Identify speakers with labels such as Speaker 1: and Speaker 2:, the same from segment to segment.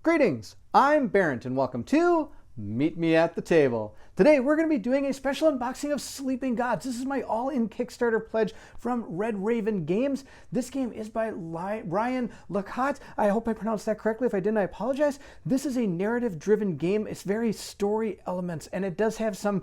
Speaker 1: Greetings, I'm Barrett and welcome to Meet Me at the Table. Today we're going to be doing a special unboxing of Sleeping Gods. This is my all-in Kickstarter pledge from Red Raven Games. This game is by Ryan Lacotte. I hope I pronounced that correctly. If I didn't, I apologize. This is a narrative-driven game. It's very story elements, and it does have some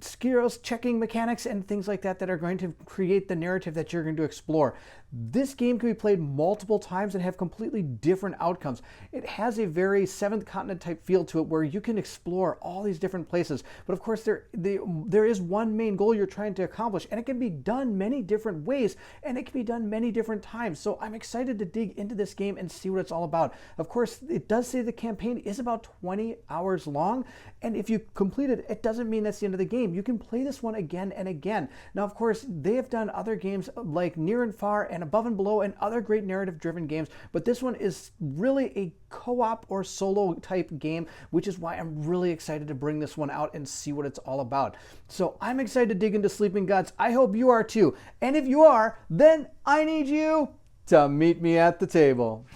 Speaker 1: skills, checking mechanics, and things like that that are going to create the narrative that you're going to explore. This game can be played multiple times and have completely different outcomes. It has a very Seventh Continent type feel to it where you can explore all these different places. But of course, there is one main goal you're trying to accomplish, and it can be done many different ways, and it can be done many different times. So I'm excited to dig into this game and see what it's all about. Of course, it does say the campaign is about 20 hours long, and if you complete it, it doesn't mean that's the end of the game. You can play this one again and again. Now, of course, they have done other games like Near and Far and Above and Below and other great narrative-driven games, but this one is really a co-op or solo type game, which is why I'm really excited to bring this one out and see what it's all about. So I'm excited to dig into Sleeping Gods. I hope you are too. And if you are, then I need you to meet me at the table.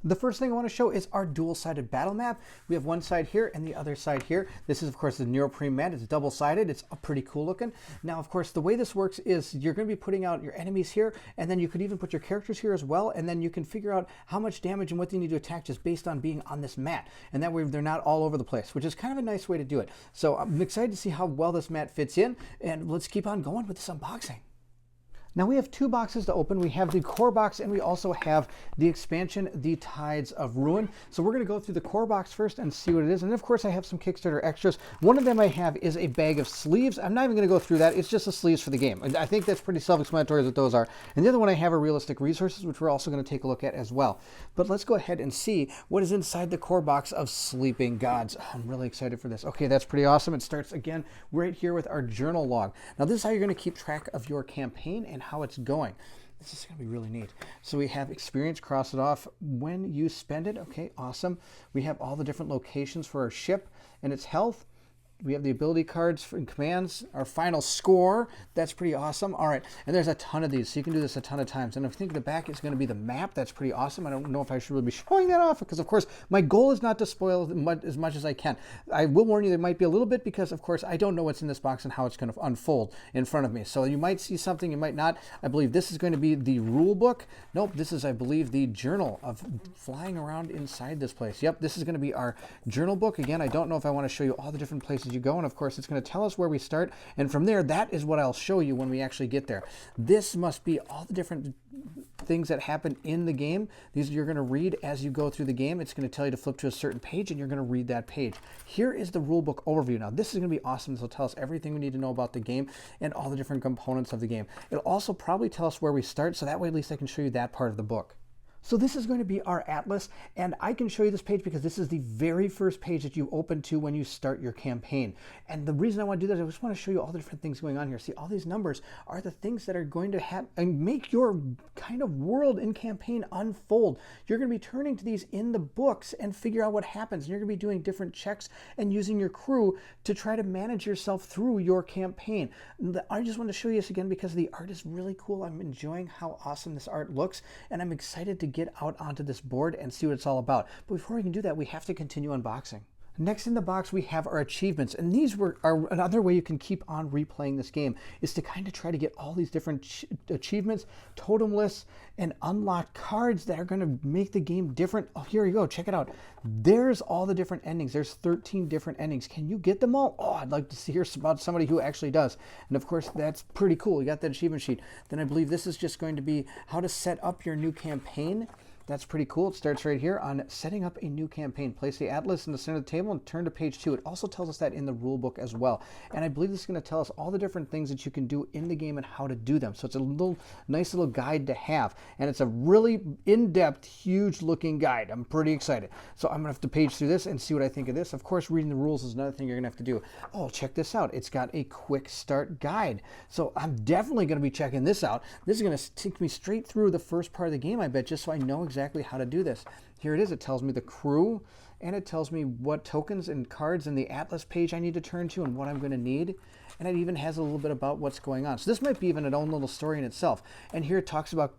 Speaker 1: The first thing I want to show is our dual-sided battle map. We have one side here and the other side here. This is, of course, the Neoprene Mat. It's double-sided. It's pretty cool looking. Now, of course, the way this works is you're going to be putting out your enemies here, and then you could even put your characters here as well, and then you can figure out how much damage and what they need to attack just based on being on this mat. And that way they're not all over the place, which is kind of a nice way to do it. So I'm excited to see how well this mat fits in, and let's keep on going with this unboxing. Now we have two boxes to open. We have the core box and we also have the expansion, The Tides of Ruin. So we're going to go through the core box first and see what it is. And of course I have some Kickstarter extras. One of them I have is a bag of sleeves. I'm not even going to go through that. It's just the sleeves for the game. And I think that's pretty self-explanatory what those are. And the other one I have are realistic resources, which we're also going to take a look at as well. But let's go ahead and see what is inside the core box of Sleeping Gods. Oh, I'm really excited for this. Okay, that's pretty awesome. It starts again right here with our journal log. Now this is how you're going to keep track of your campaign and how it's going. This is going to be really neat. So we have experience, cross it off when you spend it. Okay, awesome. We have all the different locations for our ship and its health. We have the ability cards and commands, our final score. That's pretty awesome. All right, and there's a ton of these, so you can do this a ton of times. And I think the back is going to be the map. That's pretty awesome. I don't know if I should really be showing that off because, of course, my goal is not to spoil as much as I can. I will warn you there might be a little bit because, of course, I don't know what's in this box and how it's going to unfold in front of me. So you might see something, you might not. I believe this is going to be the rule book. Nope, this is, I believe, the journal of flying around inside this place. Yep, this is going to be our journal book. Again, I don't know if I want to show you all the different places you go, and of course, it's going to tell us where we start, and from there, that is what I'll show you when we actually get there. This must be all the different things that happen in the game. These you're going to read as you go through the game. It's going to tell you to flip to a certain page, and you're going to read that page. Here is the rulebook overview. Now, this is going to be awesome. This will tell us everything we need to know about the game and all the different components of the game. It'll also probably tell us where we start, so that way at least I can show you that part of the book. So this is going to be our atlas, and I can show you this page because this is the very first page that you open to when you start your campaign. And the reason I want to do that is I just want to show you all the different things going on here. See, all these numbers are the things that are going to have and make your kind of world in campaign unfold. You're going to be turning to these in the books and figure out what happens. And you're going to be doing different checks and using your crew to try to manage yourself through your campaign. I just want to show you this again because the art is really cool. I'm enjoying how awesome this art looks, and I'm excited to get out onto this board and see what it's all about. But before we can do that, we have to continue unboxing. Next in the box, we have our achievements, and these are another way you can keep on replaying this game is to kind of try to get all these different achievements, totem lists, and unlock cards that are going to make the game different. Oh, here you go. Check it out. There's all the different endings. There's 13 different endings. Can you get them all? Oh, I'd like to hear about somebody who actually does. And of course, that's pretty cool. You got that achievement sheet. Then I believe this is just going to be how to set up your new campaign. That's pretty cool. It starts right here on setting up a new campaign. Place the atlas in the center of the table and turn to page 2. It also tells us that in the rule book as well. And I believe this is going to tell us all the different things that you can do in the game and how to do them. So it's a nice little guide to have. And it's a really in-depth, huge looking guide. I'm pretty excited. So I'm going to have to page through this and see what I think of this. Of course, reading the rules is another thing you're going to have to do. Oh, check this out. It's got a quick start guide. So I'm definitely going to be checking this out. This is going to take me straight through the first part of the game, I bet, just so I know exactly exactly how to do this. Here it is. It tells me the crew, and it tells me what tokens and cards in the Atlas page I need to turn to and what I'm going to need. And it even has a little bit about what's going on. So this might be even an own little story in itself. And here it talks about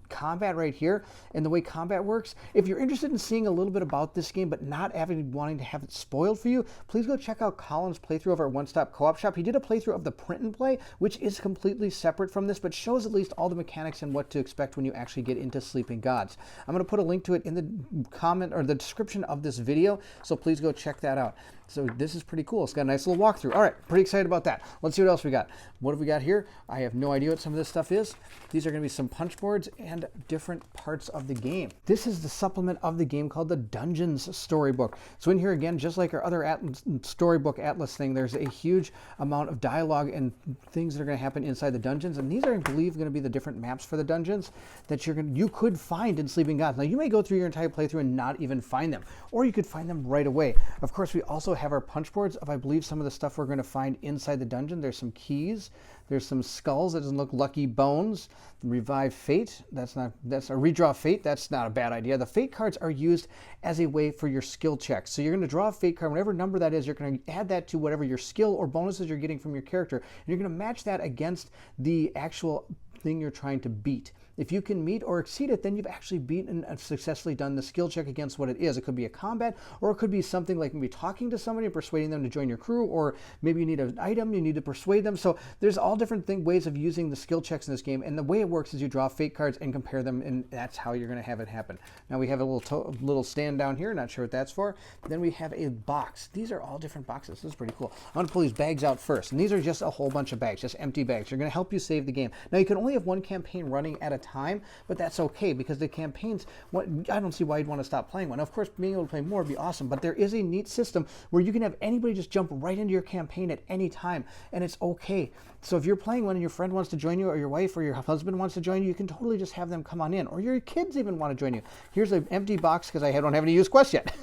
Speaker 1: combat right here and the way combat works. If you're interested in seeing a little bit about this game but not wanting to have it spoiled for you, please go check out Colins' playthrough over at One Stop Co-op Shop. He did a playthrough of the print and play, which is completely separate from this, but shows at least all the mechanics and what to expect when you actually get into Sleeping Gods. I'm going to put a link to it in the comment or the description of this video, so please go check that out. So this is pretty cool. It's got a nice little walkthrough. All right, pretty excited about that. Let's see what else we got. What have we got here? I have no idea what some of this stuff is. These are going to be some punch boards and different parts of the game. This is the supplement of the game called the Dungeons Storybook. So in here again, just like our other Storybook Atlas thing, there's a huge amount of dialogue and things that are going to happen inside the dungeons. And these are, I believe, going to be the different maps for the dungeons that you could find in Sleeping Gods. Now you may go through your entire playthrough and not even find them, or you could find them right away. Of course, we also have our punch boards of, I believe, some of the stuff we're going to find inside the dungeon. There's some keys. There's some skulls. That doesn't look lucky bones. Revive fate. That's a redraw fate. That's not a bad idea. The fate cards are used as a way for your skill checks. So you're going to draw a fate card, whatever number that is, you're going to add that to whatever your skill or bonuses you're getting from your character. And you're going to match that against the actual thing you're trying to beat. If you can meet or exceed it, then you've actually beaten and successfully done the skill check against what it is. It could be a combat, or it could be something like maybe talking to somebody and persuading them to join your crew, or maybe you need an item, you need to persuade them. So there's all different ways of using the skill checks in this game, and the way it works is you draw fate cards and compare them, and that's how you're going to have it happen. Now we have a little stand down here, not sure what that's for. Then we have a box. These are all different boxes. This is pretty cool. I'm going to pull these bags out first, and these are just a whole bunch of bags, just empty bags. They're going to help you save the game. Now you can only have one campaign running at a time, but that's okay because the campaigns, I don't see why you'd want to stop playing one. Of course, being able to play more would be awesome, but there is a neat system where you can have anybody just jump right into your campaign at any time, and it's okay. So if you're playing one and your friend wants to join you, or your wife or your husband wants to join you, you can totally just have them come on in, or your kids even want to join you. Here's an empty box because I don't have any used quests yet.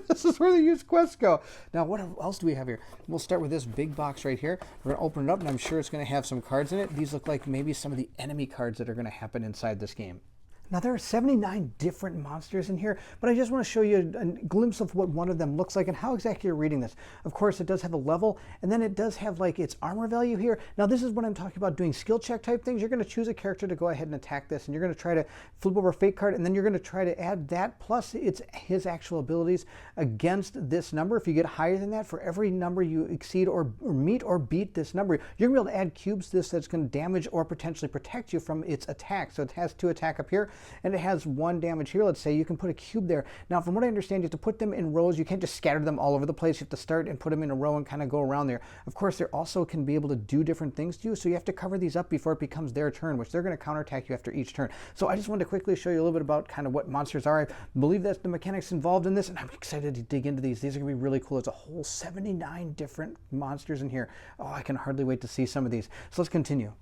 Speaker 1: This is where the used quests go. Now, what else do we have here? We'll start with this big box right here. We're going to open it up, and I'm sure it's going to have some cards in it. These look like maybe some of the enemy cards that are going to happen inside this game. Now, there are 79 different monsters in here, but I just want to show you a glimpse of what one of them looks like and how exactly you're reading this. Of course, it does have a level, and then it does have like its armor value here. Now, this is what I'm talking about doing skill check type things. You're going to choose a character to go ahead and attack this, and you're going to try to flip over a fate card, and then you're going to try to add that plus his actual abilities against this number. If you get higher than that, for every number you exceed or meet or beat this number, you're going to be able to add cubes to this that's going to damage or potentially protect you from its attack. So it has 2 attack up here, and it has 1 damage here. Let's say you can put a cube there. Now, from what I understand, you have to put them in rows. You can't just scatter them all over the place. You have to start and put them in a row and kind of go around there. Of course, they also can be able to do different things to you, so you have to cover these up before it becomes their turn, which they're going to counterattack you after each turn. So I just wanted to quickly show you a little bit about kind of what monsters are. I believe that's the mechanics involved in this, and I'm excited to dig into these. These are going to be really cool. It's a whole 79 different monsters in here. Oh, I can hardly wait to see some of these. So let's continue.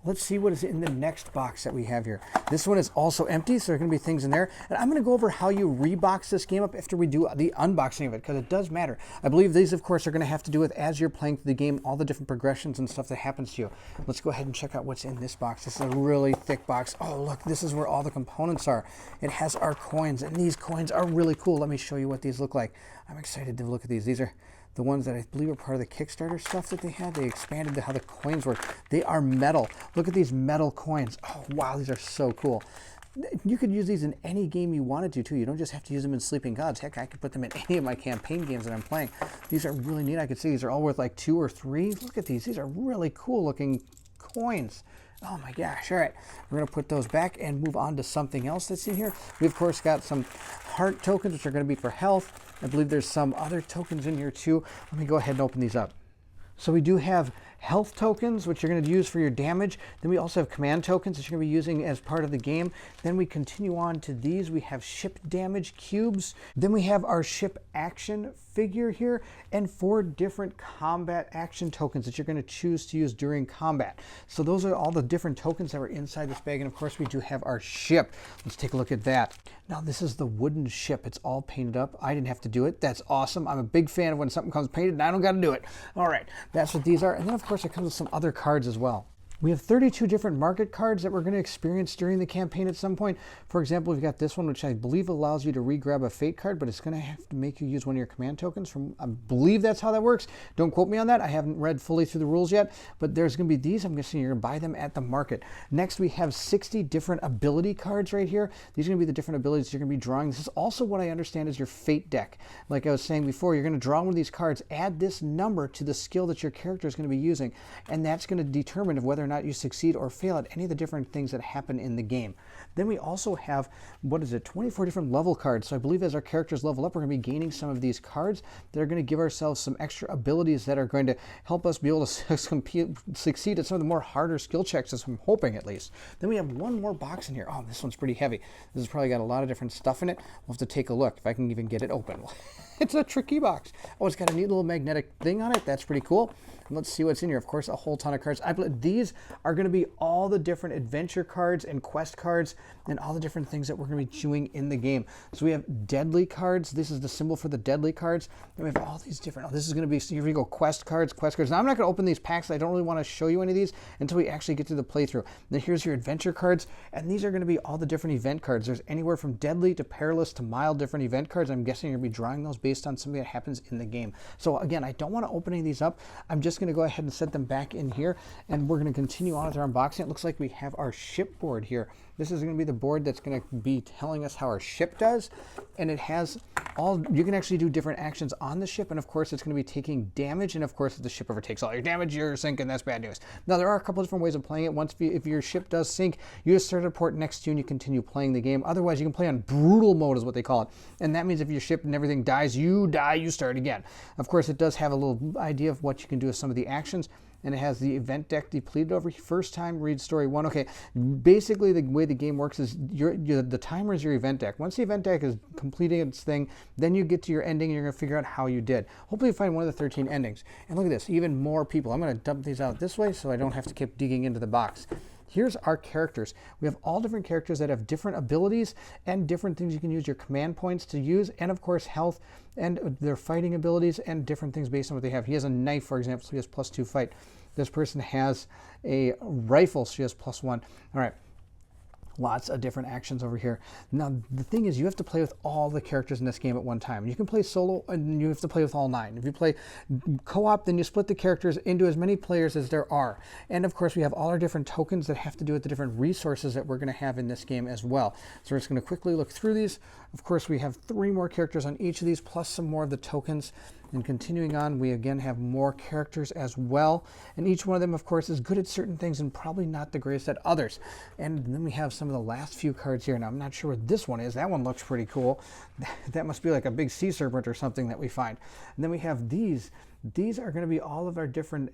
Speaker 1: Let's see what is in the next box that we have here. This one is also empty, so there are going to be things in there. And I'm going to go over how you rebox this game up after we do the unboxing of it, because it does matter. I believe these, of course, are going to have to do with, as you're playing through the game, all the different progressions and stuff that happens to you. Let's go ahead and check out what's in this box. This is a really thick box. Oh, look, this is where all the components are. It has our coins, and these coins are really cool. Let me show you what these look like. I'm excited to look at these. These are the ones that I believe are part of the Kickstarter stuff that they had. They expanded to how the coins work. They are metal. Look at these metal coins. Oh, wow, these are so cool. You could use these in any game you wanted to, too. You don't just have to use them in Sleeping Gods. Heck, I could put them in any of my campaign games that I'm playing. These are really neat. I could see these are all worth like 2 or 3. Look at these. These are really cool looking coins. Oh my gosh. All right. We're going to put those back and move on to something else that's in here. We, of course, got some heart tokens, which are going to be for health. I believe there's some other tokens in here, too. Let me go ahead and open these up. So we do have health tokens, which you're going to use for your damage. Then we also have command tokens that you're going to be using as part of the game. Then we continue on to these. We have ship damage cubes. Then we have our ship action figure here, and 4 different combat action tokens that you're going to choose to use during combat. So those are all the different tokens that were inside this bag. And of course, we do have our ship. Let's take a look at that. Now, this is the wooden ship. It's all painted up. I didn't have to do it. That's awesome. I'm a big fan of when something comes painted and I don't got to do it. All right, that's what these are. And then, of course, it comes with some other cards as well. We have 32 different market cards that we're going to experience during the campaign at some point. For example, we've got this one, which I believe allows you to re-grab a fate card, but it's going to have to make you use one of your command tokens. I believe that's how that works. Don't quote me on that. I haven't read fully through the rules yet, but there's going to be these. I'm guessing you're going to buy them at the market. Next, we have 60 different ability cards right here. These are going to be the different abilities you're going to be drawing. This is also what I understand is your fate deck. Like I was saying before, you're going to draw one of these cards, add this number to the skill that your character is going to be using, and that's going to determine if whether or not you succeed or fail at any of the different things that happen in the game. Then we also have, 24 different level cards. So I believe as our characters level up, we're going to be gaining some of these cards that are going to give ourselves some extra abilities that are going to help us be able to succeed at some of the more harder skill checks, as I'm hoping at least. Then we have one more box in here. Oh, this one's pretty heavy. This has probably got a lot of different stuff in it. We'll have to take a look if I can even get it open. It's a tricky box. Oh, it's got a neat little magnetic thing on it. That's pretty cool. And let's see what's in here. Of course, a whole ton of cards. These are going to be all the different adventure cards and quest cards and all the different things that we're going to be doing in the game. So we have deadly cards. This is the symbol for the deadly cards. And we have all these different, this is going to be, so here we go, quest cards. Now, I'm not going to open these packs. I don't really want to show you any of these until we actually get to the playthrough. Then here's your adventure cards. And these are going to be all the different event cards. There's anywhere from deadly to perilous to mild different event cards. I'm guessing you're going to be drawing those based on something that happens in the game. So again, I don't want to open any of these up. I'm just going to go ahead and set them back in here, and we're going to continue on with our unboxing. It looks like we have our shipboard here. This is going to be the board that's going to be telling us how our ship does, and it has you can actually do different actions on the ship, and of course it's going to be taking damage, and of course if the ship overtakes all your damage, you're sinking. That's bad news. Now there are a couple of different ways of playing it. If your ship does sink, you just start a port next to you and you continue playing the game. Otherwise you can play on brutal mode is what they call it, and that means if your ship and everything dies, you die, you start again. Of course it does have a little idea of what you can do with some of the actions, and it has the event deck depleted over here. First time, read story 1. Okay, basically the way the game works is the timer is your event deck. Once the event deck is completing its thing, then you get to your ending and you're going to figure out how you did. Hopefully you find one of the 13 endings. And look at this, even more people. I'm going to dump these out this way so I don't have to keep digging into the box. Here's our characters. We have all different characters that have different abilities and different things you can use your command points to use, and of course health and their fighting abilities and different things based on what they have. He has a knife, for example, so he has +2 fight. This person has a rifle, so she has +1. All right. Lots of different actions over here. Now, the thing is, you have to play with all the characters in this game at one time. You can play solo, and you have to play with all 9. If you play co-op, then you split the characters into as many players as there are. And of course, we have all our different tokens that have to do with the different resources that we're going to have in this game as well. So we're just going to quickly look through these. Of course, we have 3 more characters on each of these, plus some more of the tokens. And continuing on, we again have more characters as well. And each one of them, of course, is good at certain things and probably not the greatest at others. And then we have some of the last few cards here. Now, I'm not sure what this one is. That one looks pretty cool. That must be like a big sea serpent or something that we find. And then we have these. These are going to be all of our different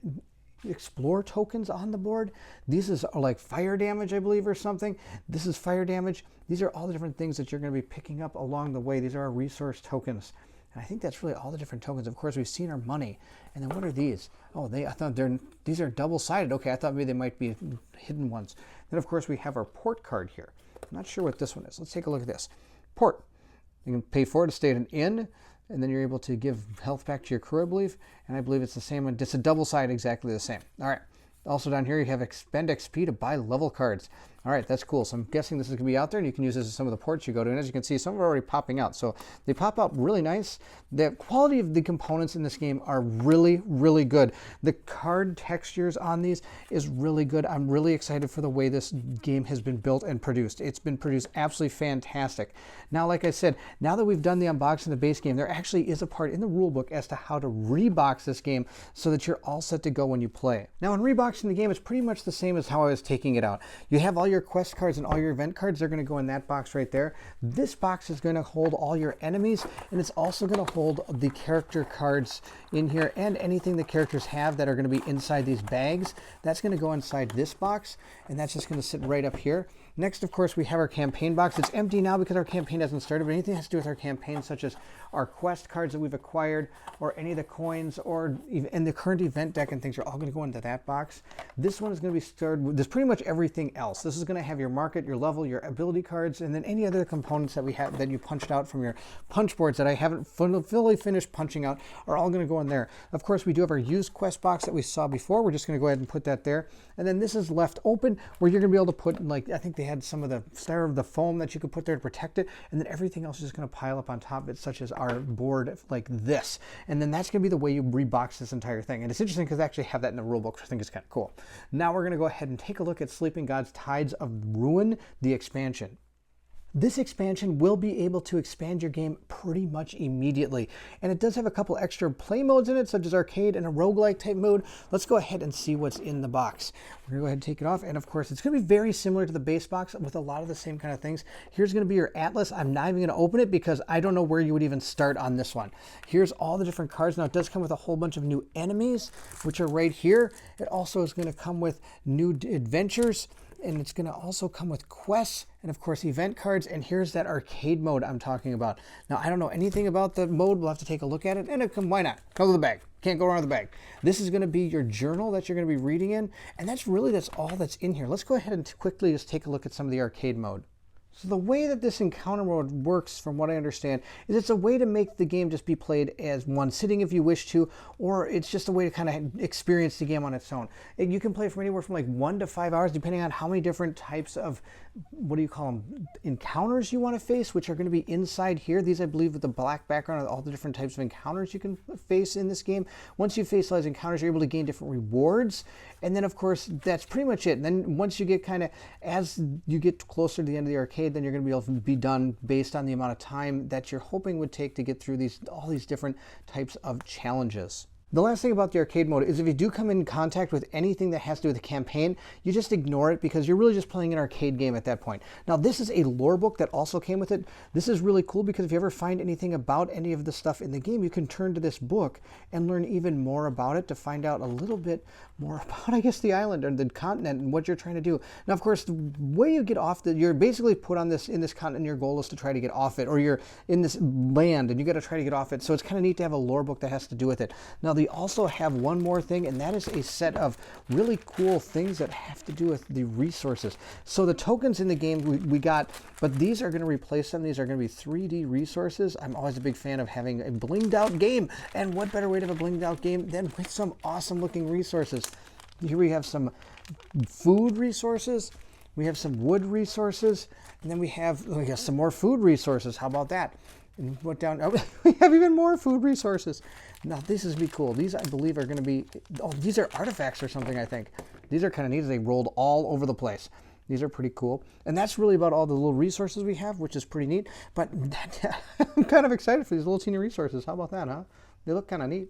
Speaker 1: explore tokens on the board. These is like fire damage, I believe, or something. This is fire damage. These are all the different things that you're going to be picking up along the way. These are our resource tokens. And I think that's really all the different tokens. Of course, we've seen our money. And then what are these? Oh, I thought these are double-sided. Okay, I thought maybe they might be hidden ones. Then, of course, we have our port card here. I'm not sure what this one is. Let's take a look at this. Port. You can pay for it to stay at an inn, and then you're able to give health back to your crew, I believe. And I believe it's the same one. It's a double-sided, exactly the same. All right. Also down here, you have expend XP to buy level cards. All right, that's cool. So I'm guessing this is going to be out there, and you can use this as some of the ports you go to. And as you can see, some are already popping out. So they pop out really nice. The quality of the components in this game are really, really good. The card textures on these is really good. I'm really excited for the way this game has been built and produced. It's been produced absolutely fantastic. Now, like I said, now that we've done the unboxing of the base game, there actually is a part in the rulebook as to how to rebox this game so that you're all set to go when you play. Now, in reboxing the game, it's pretty much the same as how I was taking it out. You have all your quest cards and all your event cards. They're going to go in that box right there. This box is going to hold all your enemies, and it's also going to hold the character cards in here and anything the characters have that are going to be inside these bags. That's going to go inside this box, and that's just going to sit right up here. Next, of course, we have our campaign box. It's empty now because our campaign hasn't started, but anything that has to do with our campaign, such as our quest cards that we've acquired, or any of the coins, or even the current event deck and things, are all going to go into that box. This one is going to be stored with, there's pretty much everything else. This is going to have your market, your level, your ability cards, and then any other components that we have that you punched out from your punch boards that I haven't fully finished punching out are all going to go in there. Of course, we do have our used quest box that we saw before. We're just going to go ahead and put that there. And then this is left open where you're going to be able to put, like, I think they had some of the foam that you could put there to protect it, and then everything else is just going to pile up on top of it, such as our board like this. And then that's going to be the way you rebox this entire thing. And it's interesting because they actually have that in the rulebook, which I think is kind of cool. Now we're going to go ahead and take a look at Sleeping Gods Tides of Ruin, the expansion. This expansion will be able to expand your game pretty much immediately. And it does have a couple extra play modes in it, such as arcade and a roguelike type mode. Let's go ahead and see what's in the box. We're going to go ahead and take it off. And of course, it's going to be very similar to the base box with a lot of the same kind of things. Here's going to be your atlas. I'm not even going to open it because I don't know where you would even start on this one. Here's all the different cards. Now, it does come with a whole bunch of new enemies, which are right here. It also is going to come with new adventures. And it's going to also come with quests and, of course, event cards. And here's that arcade mode I'm talking about. Now, I don't know anything about the mode. We'll have to take a look at it. And why not? Come with the bag. Can't go wrong with the bag. This is going to be your journal that you're going to be reading in. And that's all that's in here. Let's go ahead and quickly just take a look at some of the arcade mode. So the way that this encounter mode works, from what I understand, is it's a way to make the game just be played as one sitting if you wish to, or it's just a way to kind of experience the game on its own. You can play from anywhere from like 1 to 5 hours, depending on how many different types of, what do you call them, encounters you want to face, which are going to be inside here. These, I believe, with the black background are all the different types of encounters you can face in this game. Once you face those encounters, you're able to gain different rewards. And then, of course, that's pretty much it. And then once you get as you get closer to the end of the arcade, then you're going to be able to be done based on the amount of time that you're hoping would take to get through all these different types of challenges. The last thing about the arcade mode is if you do come in contact with anything that has to do with the campaign, you just ignore it because you're really just playing an arcade game at that point. Now, this is a lore book that also came with it. This is really cool because if you ever find anything about any of the stuff in the game, you can turn to this book and learn even more about it to find out a little bit more about, I guess, the island or the continent and what you're trying to do. Now, of course, the way you get off you're basically put on in this continent, and your goal is to try to get off it, or you're in this land and you got to try to get off it. So it's kind of neat to have a lore book that has to do with it. Now, they also have one more thing, and that is a set of really cool things that have to do with the resources. So the tokens in the game we got, but these are going to replace them. These are going to be 3D resources. I'm always a big fan of having a blinged out game, and what better way to have a blinged out game than with some awesome looking resources. Here we have some food resources, we have some wood resources, and then we have some more food resources. How about that? And what down? Oh, we have even more food resources. Now this is be cool. These, I believe, are going to be. Oh, these are artifacts or something. I think these are kind of neat. They rolled all over the place. These are pretty cool, and that's really about all the little resources we have, which is pretty neat. But I'm kind of excited for these little teeny resources. How about that, huh? They look kind of neat.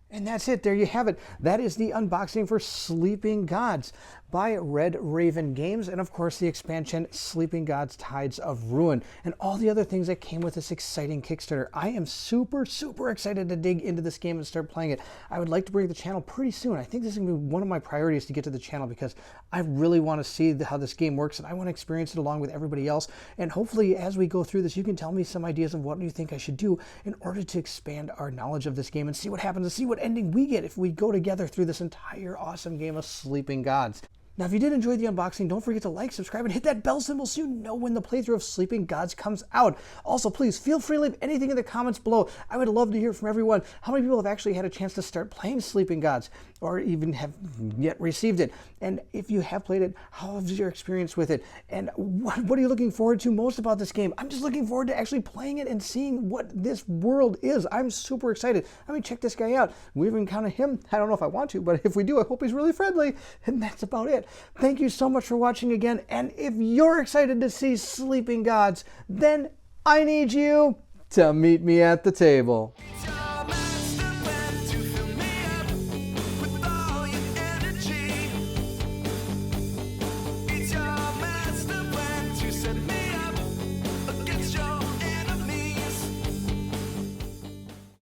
Speaker 1: And that's it. There you have it. That is the unboxing for Sleeping Gods by Red Raven Games, and of course the expansion Sleeping Gods Tides of Ruin, and all the other things that came with this exciting Kickstarter. I am super excited to dig into this game and start playing it. I would like to bring the channel pretty soon. I think this is going to be one of my priorities to get to the channel because I really want to see how this game works, and I want to experience it along with everybody else. And hopefully as we go through this, you can tell me some ideas of what you think I should do in order to expand our knowledge of this game and see what happens and see what ending we get if we go together through this entire awesome game of Sleeping Gods. Now, if you did enjoy the unboxing, don't forget to like, subscribe, and hit that bell symbol so you know when the playthrough of Sleeping Gods comes out. Also, please feel free to leave anything in the comments below. I would love to hear from everyone. How many people have actually had a chance to start playing Sleeping Gods or even have yet received it? And if you have played it, how was your experience with it? And what are you looking forward to most about this game? I'm just looking forward to actually playing it and seeing what this world is. I'm super excited. I mean, check this guy out. We haven't encountered him. I don't know if I want to, but if we do, I hope he's really friendly. And that's about it. Thank you so much for watching again, and if you're excited to see Sleeping Gods, then I need you to meet me at the table.